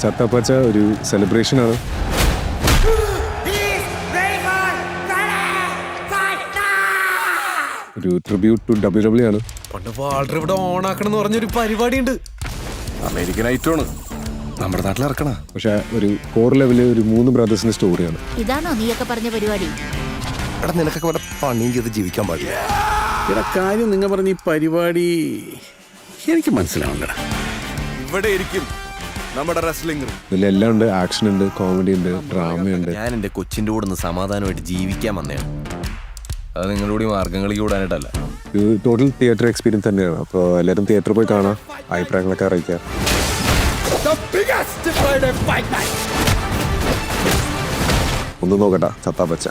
ചത്തപ്പച്ച ഒരു സെലിബ്രേഷനാണ്. ഒരു tribute to WWE ആണ്. പണ്ട് വാൾട്ടർ ഇവിടെ ഓണാക്കണം എന്ന് പറഞ്ഞൊരു പരിപാടി ഉണ്ട്. അമേരിക്കൻ ഐറ്റമാണ്, നമ്മുടെ നാട്ടിൽ ഇറക്കണ. പക്ഷെ ഒരു കോർ ലെവലിൽ ഒരു 3 ബ്രദേഴ്സിന്റെ സ്റ്റോറിയാണ്. ഇതാണോ നീയൊക്കെ പറഞ്ഞ പരിപാടി? എടാ നിനക്കൊക്കെ ഇവിടെ പണിയും ചെയ്ത് ജീവിക്കാൻ പാടില്ല. എടാ കാര്യം നിങ്ങൾ പറഞ്ഞ ഈ പരിപാടി എനിക്ക് മനസ്സിലാവണ്ടടാ. ഇവിടെ ഇരിക്കും നമ്മുടെ റെസ്ലിംഗ്. ഇതിലെല്ലാം ഉണ്ട്. ആക്ഷൻ ഉണ്ട്, കോമഡി ഉണ്ട്, ഡ്രാമയുണ്ട്. ഞാൻ എൻ്റെ കൊച്ചിൻ്റെ കൂടെ ഒന്ന് സമാധാനമായിട്ട് ജീവിക്കാൻ വന്നതാണ്. അത് നിങ്ങളുടെ മാർഗങ്ങളിൽ കൂടാനായിട്ടല്ല. ഇത് ടോട്ടൽ തിയേറ്റർ എക്സ്പീരിയൻസ് തന്നെയാണ്. അപ്പോൾ എല്ലാവരും തിയേറ്ററിൽ പോയി കാണാം, അഭിപ്രായങ്ങളൊക്കെ അറിയിക്കാം. ഒന്ന് നോക്കട്ടെ ചത്താപ്പച്ച.